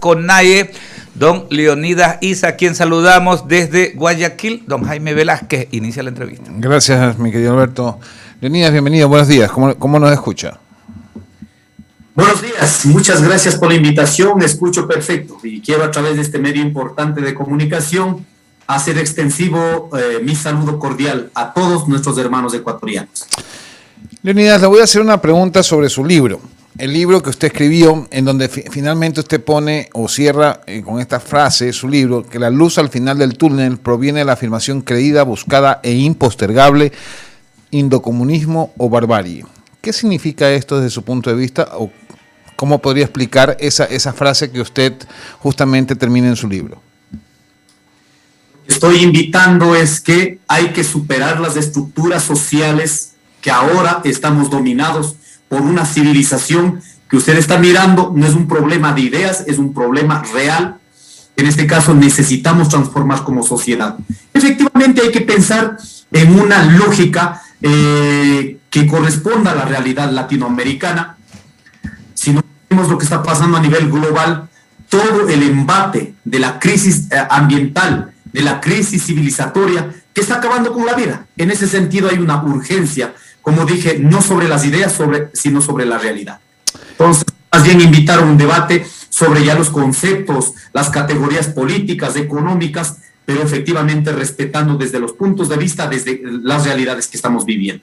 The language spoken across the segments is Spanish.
Con NAIE, don Leonidas Issa, a quien saludamos desde Guayaquil. Don Jaime Velázquez inicia la entrevista. Gracias, mi querido Alberto. Leonidas, bienvenido, buenos días. ¿Cómo nos escucha? Buenos días, muchas gracias por la invitación, escucho perfecto y quiero a través de este medio importante de comunicación hacer extensivo mi saludo cordial a todos nuestros hermanos ecuatorianos. Leonidas, le voy a hacer una pregunta sobre su libro. El libro que usted escribió, en donde finalmente usted pone o cierra con esta frase, su libro, que la luz al final del túnel proviene de la afirmación creída, buscada e impostergable, indocomunismo o barbarie. ¿Qué significa esto desde su punto de vista o cómo podría explicar esa frase que usted justamente termina en su libro? Estoy invitando es que hay que superar las estructuras sociales que ahora estamos dominados por una civilización que usted está mirando. No es un problema de ideas, es un problema real. En este caso necesitamos transformar como sociedad. Efectivamente hay que pensar en una lógica que corresponda a la realidad latinoamericana. Si no vemos lo que está pasando a nivel global, todo el embate de la crisis ambiental, de la crisis civilizatoria, que está acabando con la vida. En ese sentido hay una urgencia, como dije, no sobre las ideas, sino sobre la realidad. Entonces, más bien invitar a un debate sobre ya los conceptos, las categorías políticas, económicas, pero efectivamente respetando desde los puntos de vista, desde las realidades que estamos viviendo.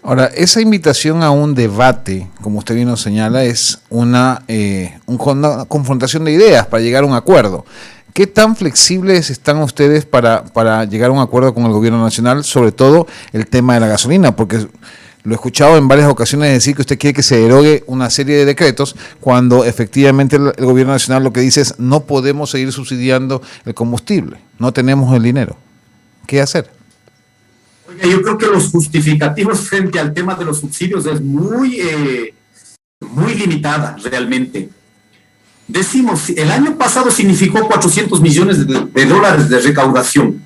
Ahora, esa invitación a un debate, como usted bien nos señala, es una confrontación de ideas para llegar a un acuerdo. ¿Qué tan flexibles están ustedes para llegar a un acuerdo con el gobierno nacional, sobre todo el tema de la gasolina? Porque lo he escuchado en varias ocasiones decir que usted quiere que se derogue una serie de decretos, cuando efectivamente el gobierno nacional lo que dice es no podemos seguir subsidiando el combustible, no tenemos el dinero. ¿Qué hacer? Oiga, yo creo que los justificativos frente al tema de los subsidios es muy limitada realmente. Decimos, el año pasado significó 400 millones de dólares de recaudación.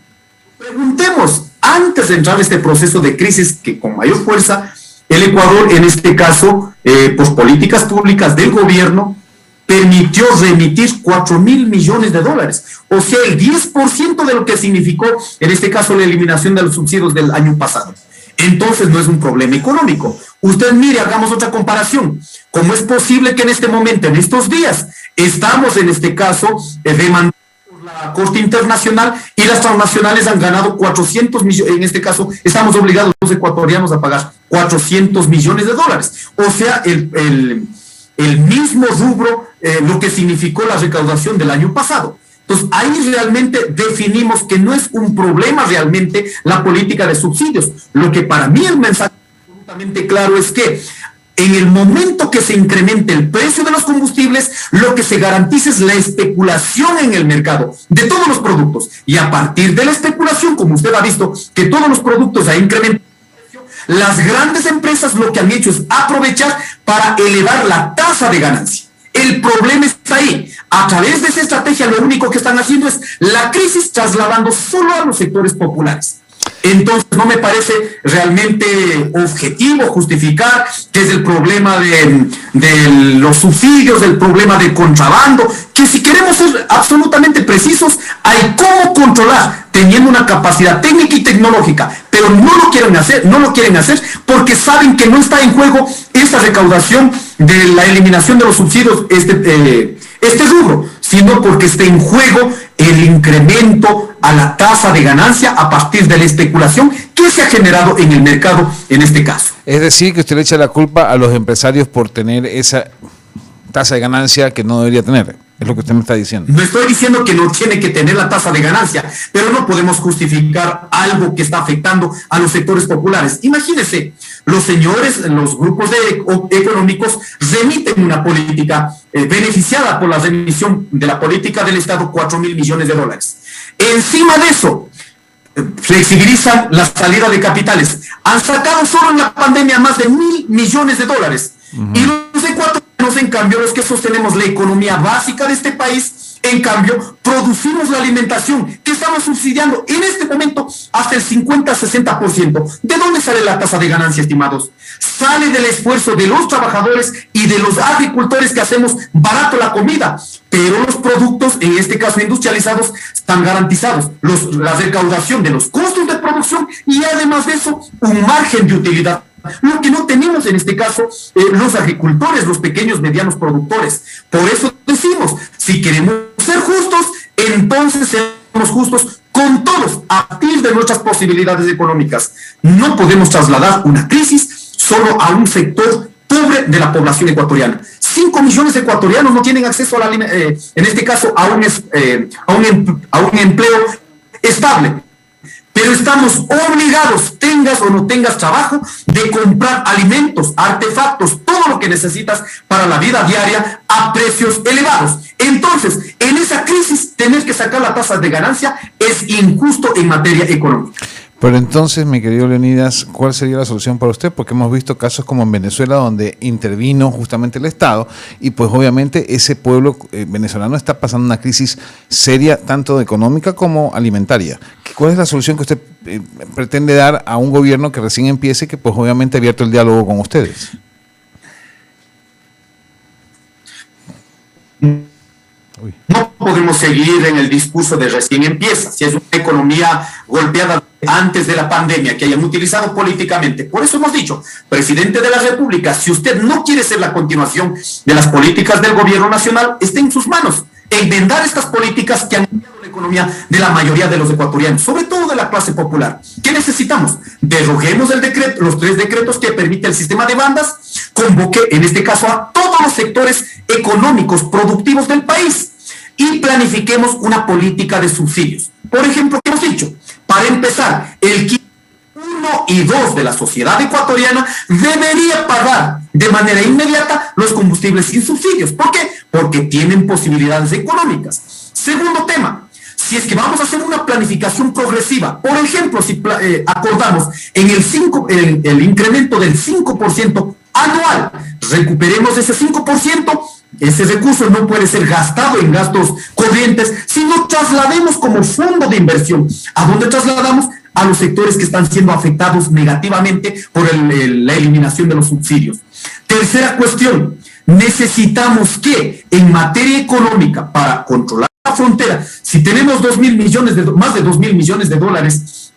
Preguntemos, antes de entrar a este proceso de crisis que con mayor fuerza, el Ecuador, en este caso, por políticas públicas del gobierno, permitió remitir 4.000 millones de dólares. O sea, el 10% de lo que significó, en este caso, la eliminación de los subsidios del año pasado. Entonces no es un problema económico. Usted mire, hagamos otra comparación. ¿Cómo es posible que en este momento, en estos días, estamos en este caso demandando por la Corte Internacional y las transnacionales han ganado 400 millones? En este caso, estamos obligados los ecuatorianos a pagar 400 millones de dólares. O sea, el mismo rubro, lo que significó la recaudación del año pasado. Entonces, ahí realmente definimos que no es un problema realmente la política de subsidios. Lo que para mí el mensaje absolutamente claro es que en el momento que se incremente el precio de los combustibles, lo que se garantiza es la especulación en el mercado de todos los productos. Y a partir de la especulación, como usted ha visto, que todos los productos han incrementado, las grandes empresas lo que han hecho es aprovechar para elevar la tasa de ganancia. El problema está ahí. A través de esa estrategia lo único que están haciendo es la crisis trasladando solo a los sectores populares. Entonces no me parece realmente objetivo justificar que es el problema de los subsidios, el problema del contrabando, que si queremos ser absolutamente precisos, hay cómo controlar teniendo una capacidad técnica y tecnológica, pero no lo quieren hacer porque saben que no está en juego esta recaudación de la eliminación de los subsidios, este rubro, sino porque está en juego el incremento a la tasa de ganancia a partir de la especulación que se ha generado en el mercado en este caso. Es decir, que usted le echa la culpa a los empresarios por tener esa tasa de ganancia que no debería tener. Es lo que usted me está diciendo. No estoy diciendo que no tiene que tener la tasa de ganancia, pero no podemos justificar algo que está afectando a los sectores populares. Imagínense, los señores, los grupos económicos remiten una política beneficiada por la remisión de la política del Estado, 4.000 millones de dólares. Encima de eso, flexibilizan la salida de capitales. Han sacado solo en la pandemia más de 1.000 millones de dólares. Y los ecuatorianos, en cambio, los que sostenemos la economía básica de este país, En cambio, producimos la alimentación que estamos subsidiando en este momento hasta el 50-60%. ¿De dónde sale la tasa de ganancia, estimados? Sale del esfuerzo de los trabajadores y de los agricultores que hacemos barato la comida, pero los productos, en este caso industrializados, están garantizados. La recaudación de los costos de producción y además de eso, un margen de utilidad. Lo que no tenemos en este caso los agricultores, los pequeños, medianos productores. Por eso decimos, si queremos ser justos, entonces seamos justos con todos, a partir de nuestras posibilidades económicas. No podemos trasladar una crisis solo a un sector pobre de la población ecuatoriana. 5 millones de ecuatorianos no tienen acceso a en este caso a un empleo estable. Pero estamos obligados, tengas o no tengas trabajo, de comprar alimentos, artefactos, todo lo que necesitas para la vida diaria a precios elevados. Entonces, en esa crisis, tener que sacar la tasa de ganancia es injusto en materia económica. Pero entonces, mi querido Leonidas, ¿cuál sería la solución para usted? Porque hemos visto casos como en Venezuela donde intervino justamente el Estado y pues obviamente ese pueblo venezolano está pasando una crisis seria, tanto económica como alimentaria. ¿Cuál es la solución que usted pretende dar a un gobierno que recién empiece y que pues obviamente ha abierto el diálogo con ustedes? No podemos seguir en el discurso de recién empieza, si es una economía golpeada antes de la pandemia, que hayan utilizado políticamente. Por eso hemos dicho, presidente de la República, si usted no quiere ser la continuación de las políticas del gobierno nacional, está en sus manos enmendar estas políticas que han cambiado la economía de la mayoría de los ecuatorianos, sobre todo de la clase popular. ¿Qué necesitamos? Deroguemos el decreto, los 3 decretos que permite el sistema de bandas, convoque en este caso a todos los sectores económicos productivos del país y planifiquemos una política de subsidios. Por ejemplo, ¿qué hemos dicho? Para empezar, el 1 y 2 de la sociedad ecuatoriana debería pagar de manera inmediata los combustibles sin subsidios. ¿Por qué? Porque tienen posibilidades económicas. Segundo tema, si es que vamos a hacer una planificación progresiva, por ejemplo, si acordamos en el incremento del 5% anual, recuperemos ese 5%, ese recurso no puede ser gastado en gastos corrientes, sino traslademos como fondo de inversión. ¿A dónde trasladamos? A los sectores que están siendo afectados negativamente por la eliminación de los subsidios. Tercera cuestión, necesitamos que en materia económica, para controlar la frontera, si tenemos más de 2.000 millones de dólares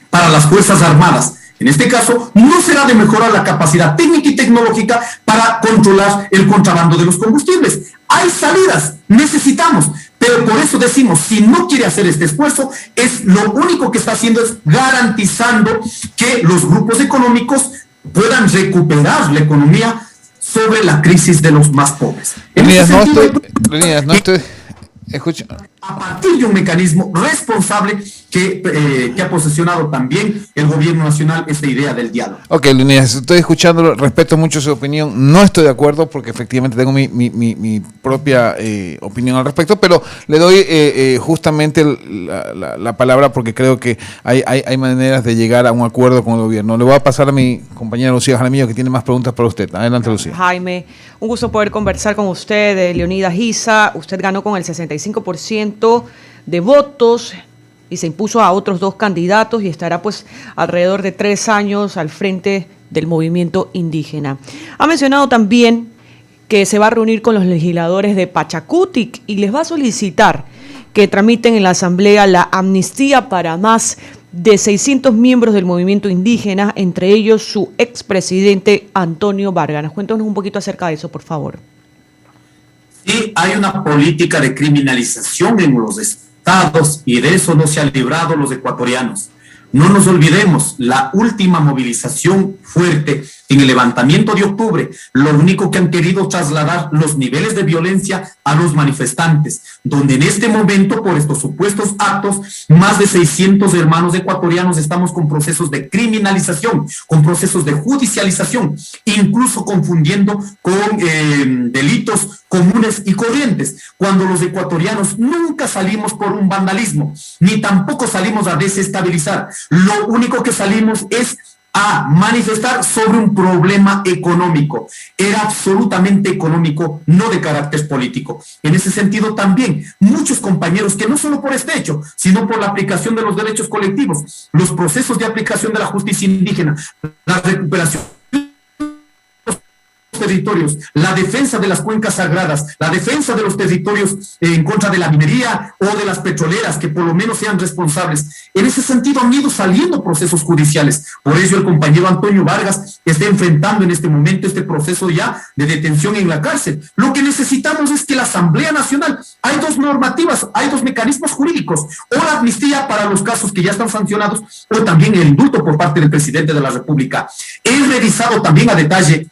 para las Fuerzas Armadas, en este caso, no será de mejorar la capacidad técnica y tecnológica para controlar el contrabando de los combustibles. Hay salidas, necesitamos, pero por eso decimos, si no quiere hacer este esfuerzo, lo único que está haciendo es garantizando que los grupos económicos puedan recuperar la economía sobre la crisis de los más pobres. Leonidas, no estoy... Escucha. A partir de un mecanismo responsable que ha posesionado también el gobierno nacional esta idea del diálogo. Ok, Leonidas, estoy escuchándolo, respeto mucho su opinión, no estoy de acuerdo porque efectivamente tengo mi propia opinión al respecto, pero le doy justamente la palabra porque creo que hay maneras de llegar a un acuerdo con el gobierno. Le voy a pasar a mi compañera Lucía Jaramillo que tiene más preguntas para usted. Adelante, Lucía. Jaime, un gusto poder conversar con usted, Leonidas Issa. Usted ganó con el 65% de votos y se impuso a otros 2 candidatos y estará pues alrededor de 3 años al frente del movimiento indígena. Ha mencionado también que se va a reunir con los legisladores de Pachacutic y les va a solicitar que tramiten en la Asamblea la amnistía para más de 600 miembros del movimiento indígena, entre ellos su expresidente Antonio Vargas. Cuéntanos un poquito acerca de eso, por favor. Sí, hay una política de criminalización en los estados y de eso no se han librado los ecuatorianos. No nos olvidemos, la última movilización fuerte en el levantamiento de octubre, lo único que han querido trasladar los niveles de violencia a los manifestantes, donde en este momento, por estos supuestos actos, más de 600 hermanos ecuatorianos estamos con procesos de criminalización, con procesos de judicialización, incluso confundiendo con delitos comunes y corrientes, cuando los ecuatorianos nunca salimos por un vandalismo, ni tampoco salimos a desestabilizar. Lo único que salimos es a manifestar sobre un problema económico. Era absolutamente económico, no de carácter político. En ese sentido también, muchos compañeros que no solo por este hecho, sino por la aplicación de los derechos colectivos, los procesos de aplicación de la justicia indígena, la recuperación territorios, la defensa de las cuencas sagradas, la defensa de los territorios en contra de la minería o de las petroleras, que por lo menos sean responsables. En ese sentido han ido saliendo procesos judiciales. Por ello el compañero Antonio Vargas está enfrentando en este momento este proceso ya de detención en la cárcel. Lo que necesitamos es que la Asamblea Nacional, hay dos normativas, hay dos mecanismos jurídicos, o la amnistía para los casos que ya están sancionados, o también el indulto por parte del presidente de la República. He revisado también a detalle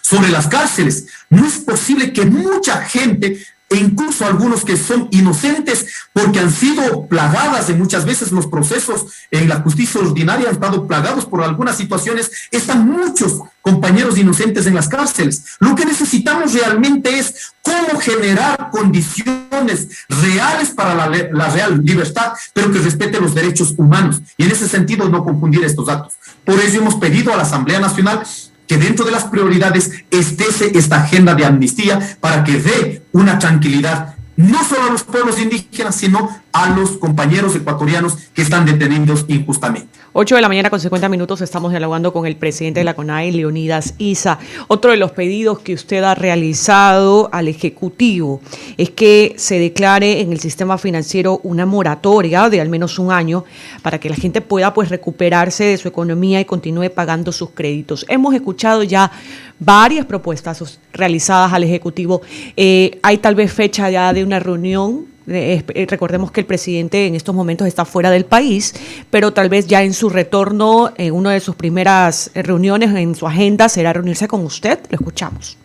sobre las cárceles. No es posible que mucha gente, e incluso algunos que son inocentes porque han sido plagadas de muchas veces los procesos en la justicia ordinaria, han estado plagados por algunas situaciones, están muchos compañeros inocentes en las cárceles. Lo que necesitamos realmente es cómo generar condiciones reales para la real libertad, pero que respete los derechos humanos. Y en ese sentido no confundir estos actos. Por ello hemos pedido a la Asamblea Nacional que dentro de las prioridades esté esta agenda de amnistía para que dé una tranquilidad no solo a los pueblos indígenas, sino a los compañeros ecuatorianos que están detenidos injustamente. 8 de la mañana con 50 minutos, estamos dialogando con el presidente de la CONAIE, Leonidas Issa. Otro de los pedidos que usted ha realizado al Ejecutivo es que se declare en el sistema financiero una moratoria de al menos un año para que la gente pueda pues recuperarse de su economía y continúe pagando sus créditos. Hemos escuchado ya varias propuestas realizadas al Ejecutivo. Hay tal vez fecha ya de una reunión. Recordemos que el presidente en estos momentos está fuera del país, pero tal vez ya en su retorno, en una de sus primeras reuniones en su agenda será reunirse con usted. Lo escuchamos.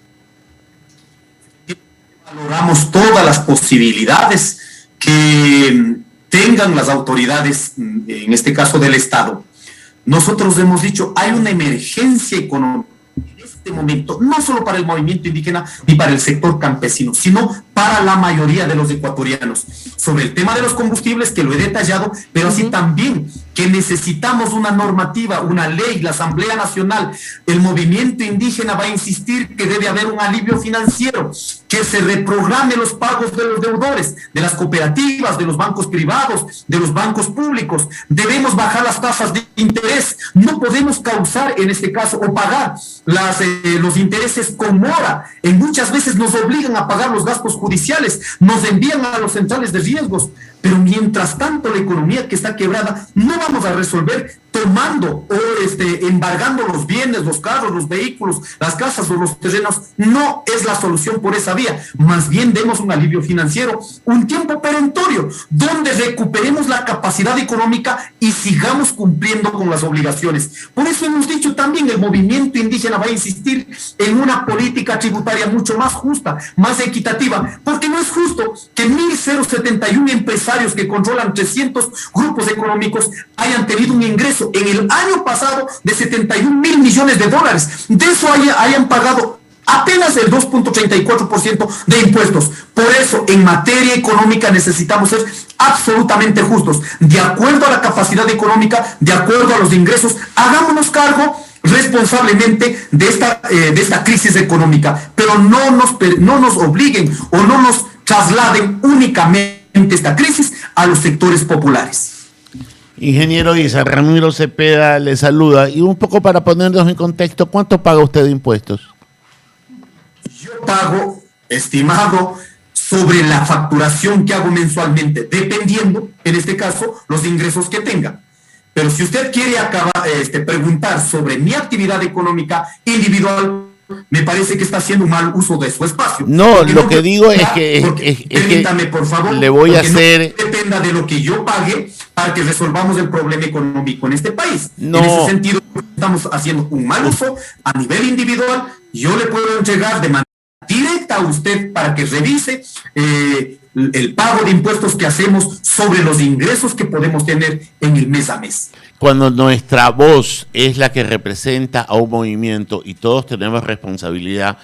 Valoramos todas las posibilidades que tengan las autoridades, en este caso del Estado. Nosotros hemos dicho, hay una emergencia económica en este momento, no solo para el movimiento indígena ni para el sector campesino, sino para la mayoría de los ecuatorianos. Sobre el tema de los combustibles, que lo he detallado, pero así también que necesitamos una normativa, una ley, la Asamblea Nacional, el movimiento indígena va a insistir que debe haber un alivio financiero, que se reprograme los pagos de los deudores, de las cooperativas, de los bancos privados, de los bancos públicos. Debemos bajar las tasas de interés. No podemos causar, en este caso, o pagar los intereses con mora. Muchas veces nos obligan a pagar los gastos judiciales, nos envían a los centrales de riesgos, pero mientras tanto la economía que está quebrada no vamos a resolver tomando o embargando los bienes, los carros, los vehículos, las casas o los terrenos. No es la solución por esa vía. Más bien demos un alivio financiero, un tiempo perentorio, donde recuperemos la capacidad económica y sigamos cumpliendo con las obligaciones. Por eso hemos dicho también, el movimiento indígena va a insistir en una política tributaria mucho más justa, más equitativa, porque no es justo que 1.071 empresarios que controlan 300 grupos económicos hayan tenido un ingreso en el año pasado de 71.000 millones de dólares. De eso hayan pagado apenas el 2.34% de impuestos. Por eso, en materia económica necesitamos ser absolutamente justos. De acuerdo a la capacidad económica, de acuerdo a los ingresos, hagámonos cargo responsablemente de esta crisis económica, pero no nos obliguen o no nos trasladen únicamente esta crisis a los sectores populares. Ingeniero Issa, Ramiro Cepeda le saluda. Y un poco para ponernos en contexto, ¿cuánto paga usted de impuestos? Yo pago, estimado, sobre la facturación que hago mensualmente, dependiendo, en este caso, los ingresos que tenga. Pero si usted quiere preguntar sobre mi actividad económica individual, me parece que está haciendo un mal uso de su espacio. No, lo que digo es que... Permítame, por favor. Le voy a hacer... No dependa de lo que yo pague para que resolvamos el problema económico en este país. No. En ese sentido, estamos haciendo un mal uso a nivel individual. Yo le puedo entregar de manera directa a usted para que revise el pago de impuestos que hacemos sobre los ingresos que podemos tener en el mes a mes. Cuando nuestra voz es la que representa a un movimiento y todos tenemos responsabilidad,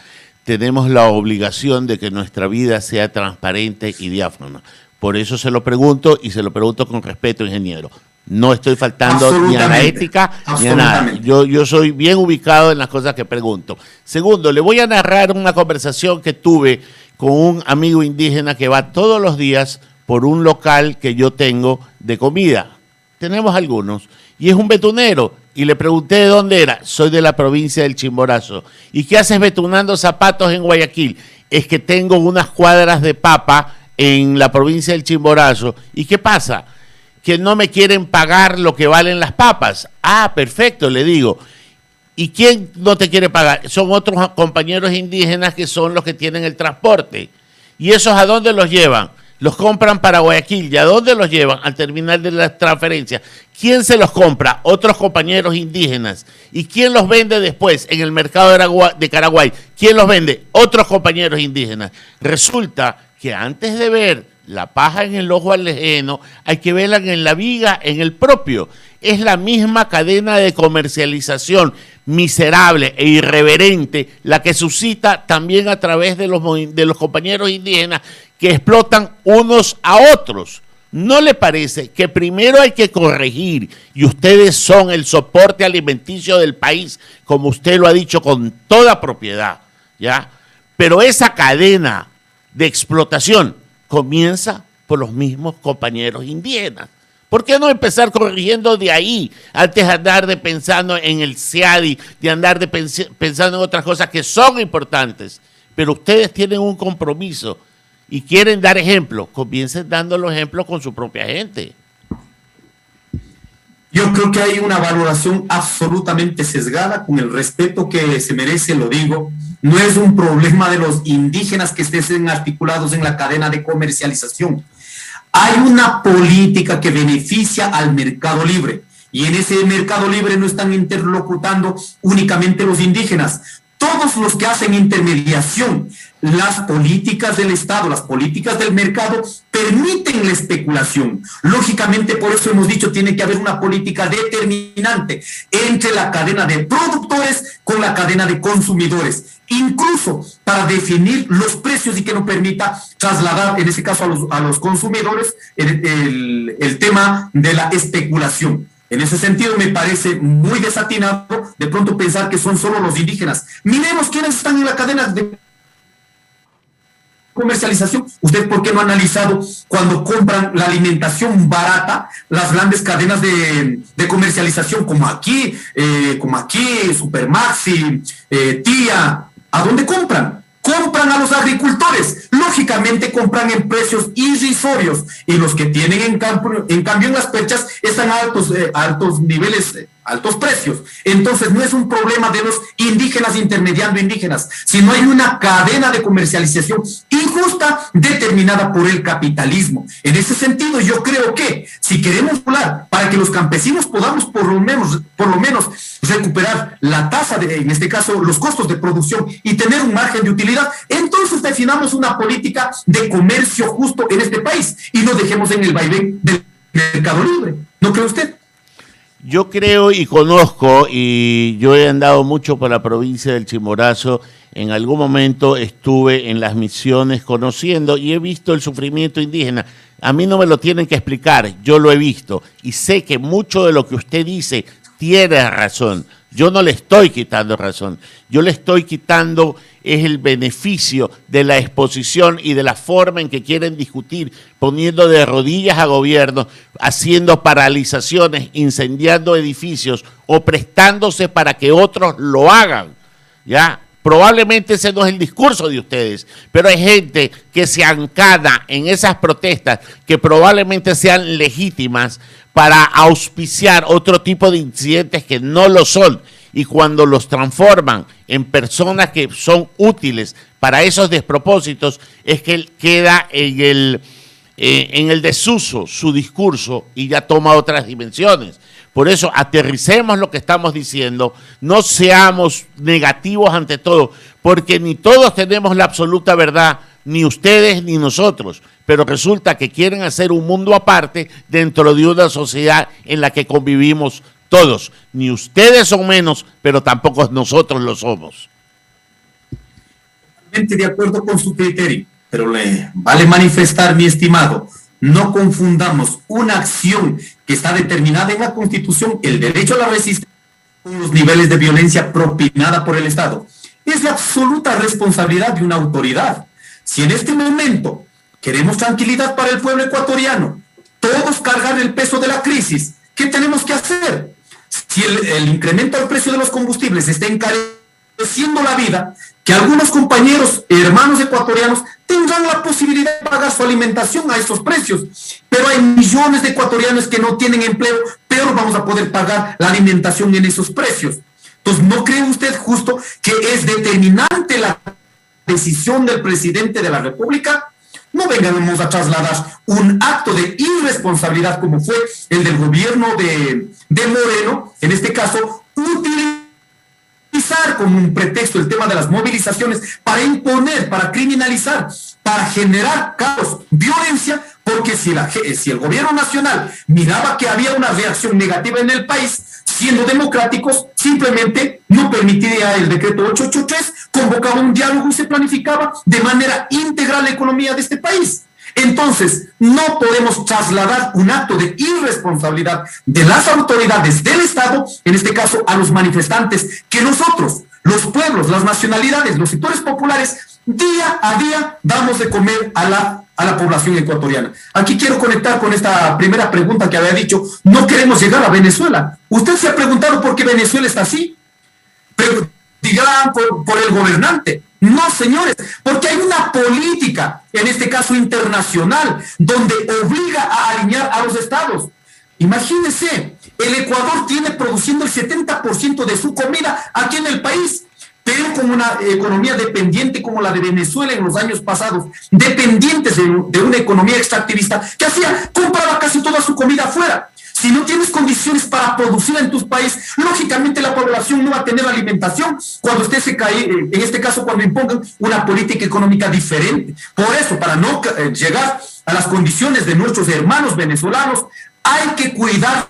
tenemos la obligación de que nuestra vida sea transparente y diáfana. Por eso se lo pregunto y se lo pregunto con respeto, ingeniero. No estoy faltando ni a la ética ni a nada. Yo soy bien ubicado en las cosas que pregunto. Segundo, le voy a narrar una conversación que tuve con un amigo indígena que va todos los días por un local que yo tengo de comida. Tenemos algunos. Y es un betunero. Y le pregunté de dónde era. Soy de la provincia del Chimborazo. ¿Y qué haces betunando zapatos en Guayaquil? Es que tengo unas cuadras de papa en la provincia del Chimborazo. ¿Y qué pasa? Que no me quieren pagar lo que valen las papas. Ah, perfecto, le digo. ¿Y quién no te quiere pagar? Son otros compañeros indígenas que son los que tienen el transporte. ¿Y esos a dónde los llevan? Los compran para Guayaquil. ¿Y a dónde los llevan? Al terminal de la transferencia. ¿Quién se los compra? Otros compañeros indígenas. ¿Y quién los vende después en el mercado de Caraguay? ¿Quién los vende? Otros compañeros indígenas. Resulta que antes de ver la paja en el ojo ajeno, hay que verla en la viga, en el propio. Es la misma cadena de comercialización miserable e irreverente la que suscita también a través de los compañeros indígenas que explotan unos a otros. ¿No le parece que primero hay que corregir, y ustedes son el soporte alimenticio del país, como usted lo ha dicho con toda propiedad, ¿ya? Pero esa cadena de explotación comienza por los mismos compañeros indígenas. ¿Por qué no empezar corrigiendo de ahí, antes de andar pensando en el CIADI, de andar pensando en otras cosas que son importantes? Pero ustedes tienen un compromiso y quieren dar ejemplo. Comiencen dando los ejemplos con su propia gente. Yo creo que hay una valoración absolutamente sesgada, con el respeto que se merece, lo digo. No es un problema de los indígenas que estén articulados en la cadena de comercialización. Hay una política que beneficia al mercado libre, y en ese mercado libre no están interlocutando únicamente los indígenas. Todos los que hacen intermediación, las políticas del Estado, las políticas del mercado, permiten la especulación. Lógicamente, por eso hemos dicho, tiene que haber una política determinante entre la cadena de productores con la cadena de consumidores, incluso para definir los precios y que no permita trasladar, en ese caso a los consumidores, el tema de la especulación. En ese sentido me parece muy desatinado de pronto pensar que son solo los indígenas. Miremos quiénes están en la cadena de comercialización. ¿Usted por qué no ha analizado cuando compran la alimentación barata, las grandes cadenas de comercialización como aquí, Supermaxi, Tía? ¿A dónde compran? Compran a los agricultores. Lógicamente compran en precios irrisorios, y los que tienen en cambio en las perchas están a altos niveles, altos precios. Entonces no es un problema de los indígenas intermediando indígenas, sino hay una cadena de comercialización injusta determinada por el capitalismo. En ese sentido, yo creo que si queremos hablar para que los campesinos podamos por lo menos recuperar la tasa de, en este caso, los costos de producción y tener un margen de utilidad, entonces definamos una política de comercio justo en este país y no dejemos en el vaivén del mercado libre. ¿No cree usted? Yo creo y conozco, y yo he andado mucho por la provincia del Chimborazo. En algún momento estuve en las misiones conociendo y he visto el sufrimiento indígena. A mí no me lo tienen que explicar, yo lo he visto y sé que mucho de lo que usted dice tiene razón. Yo no le estoy quitando razón, yo le estoy quitando es el beneficio de la exposición y de la forma en que quieren discutir, poniendo de rodillas a gobierno, haciendo paralizaciones, incendiando edificios o prestándose para que otros lo hagan, ¿ya? Probablemente ese no es el discurso de ustedes, pero hay gente que se ancana en esas protestas que probablemente sean legítimas para auspiciar otro tipo de incidentes que no lo son, y cuando los transforman en personas que son útiles para esos despropósitos es que queda en el desuso su discurso y ya toma otras dimensiones. Por eso aterricemos lo que estamos diciendo, no seamos negativos ante todo, porque ni todos tenemos la absoluta verdad, ni ustedes ni nosotros, pero resulta que quieren hacer un mundo aparte dentro de una sociedad en la que convivimos todos. Ni ustedes son menos, pero tampoco nosotros lo somos. De acuerdo con su criterio, pero le vale manifestar, mi estimado, no confundamos una acción que está determinada en la Constitución, el derecho a la resistencia, con los niveles de violencia propinada por el Estado. Es la absoluta responsabilidad de una autoridad. Si en este momento queremos tranquilidad para el pueblo ecuatoriano, todos cargar el peso de la crisis, ¿qué tenemos que hacer? Si el incremento del precio de los combustibles está encareciendo la vida, que algunos compañeros, hermanos ecuatorianos, tendrán la posibilidad de pagar su alimentación a esos precios. Pero hay millones de ecuatorianos que no tienen empleo, peor vamos a poder pagar la alimentación en esos precios. Entonces, ¿no cree usted justo que es determinante la decisión del presidente de la República? No vengamos a trasladar un acto de irresponsabilidad como fue el del gobierno de Moreno, en este caso, utilizar como un pretexto el tema de las movilizaciones para imponer, para criminalizar, para generar caos, violencia, porque si el gobierno nacional miraba que había una reacción negativa en el país, siendo democráticos, simplemente no permitiría el decreto 883, convocaba un diálogo y se planificaba de manera integral la economía de este país. Entonces, no podemos trasladar un acto de irresponsabilidad de las autoridades del Estado, en este caso a los manifestantes, que nosotros, los pueblos, las nacionalidades, los sectores populares, día a día damos de comer a la población ecuatoriana. Aquí quiero conectar con esta primera pregunta que había dicho, no queremos llegar a Venezuela. ¿Usted se ha preguntado por qué Venezuela está así? Pero dirán por el gobernante. No, señores, porque hay una política, en este caso internacional, donde obliga a alinear a los estados. Imagínense, el Ecuador tiene produciendo el 70% de su comida aquí en el país, pero con una economía dependiente como la de Venezuela en los años pasados, dependientes de una economía extractivista que compraba casi toda su comida afuera. Si no tienes condiciones para producirla en tu país, lógicamente la población no va a tener alimentación cuando usted se cae, en este caso cuando impongan una política económica diferente. Por eso, para no llegar a las condiciones de nuestros hermanos venezolanos, hay que cuidar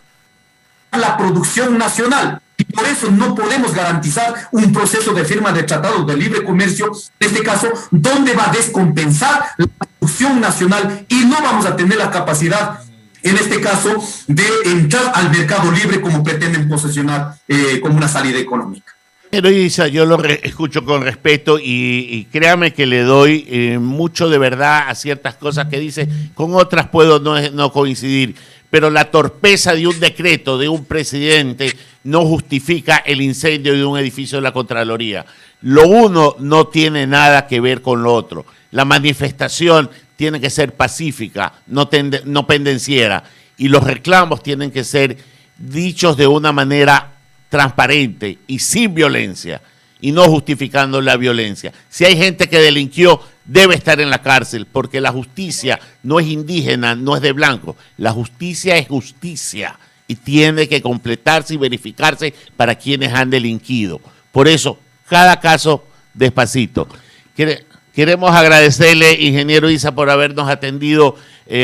la producción nacional. Y por eso no podemos garantizar un proceso de firma de tratados de libre comercio, en este caso, donde va a descompensar la producción nacional y no vamos a tener la capacidad, en este caso, de entrar al mercado libre como pretenden posesionar como una salida económica. Pero Isa, yo lo escucho con respeto y créame que le doy mucho de verdad a ciertas cosas que dice, con otras puedo no coincidir, pero la torpeza de un decreto de un presidente no justifica el incendio de un edificio de la Contraloría. Lo uno no tiene nada que ver con lo otro. La manifestación tiene que ser pacífica, no pendenciera, y los reclamos tienen que ser dichos de una manera transparente y sin violencia, y no justificando la violencia. Si hay gente que delinquió, debe estar en la cárcel, porque la justicia no es indígena, no es de blanco. La justicia es justicia y tiene que completarse y verificarse para quienes han delinquido. Por eso, cada caso despacito. Queremos agradecerle, ingeniero Isa, por habernos atendido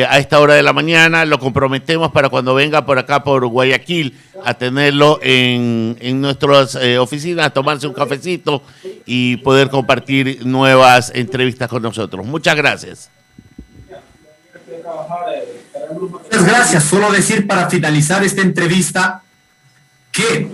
a esta hora de la mañana. Lo comprometemos para cuando venga por acá, por Guayaquil, a tenerlo en nuestras oficinas, a tomarse un cafecito y poder compartir nuevas entrevistas con nosotros. Muchas gracias. Muchas gracias. Solo decir para finalizar esta entrevista que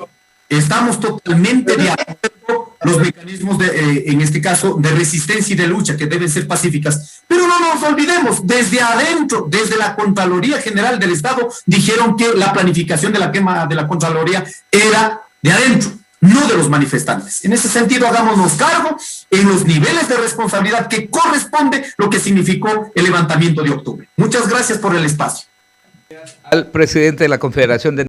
estamos totalmente de acuerdo los mecanismos en este caso, de resistencia y de lucha que deben ser pacíficas. Pero no nos olvidemos, desde adentro, desde la Contraloría General del Estado, dijeron que la planificación de la quema de la Contraloría era de adentro, no de los manifestantes. En ese sentido, hagámonos cargo en los niveles de responsabilidad que corresponde lo que significó el levantamiento de octubre. Muchas gracias por el espacio. Al presidente de la Confederación de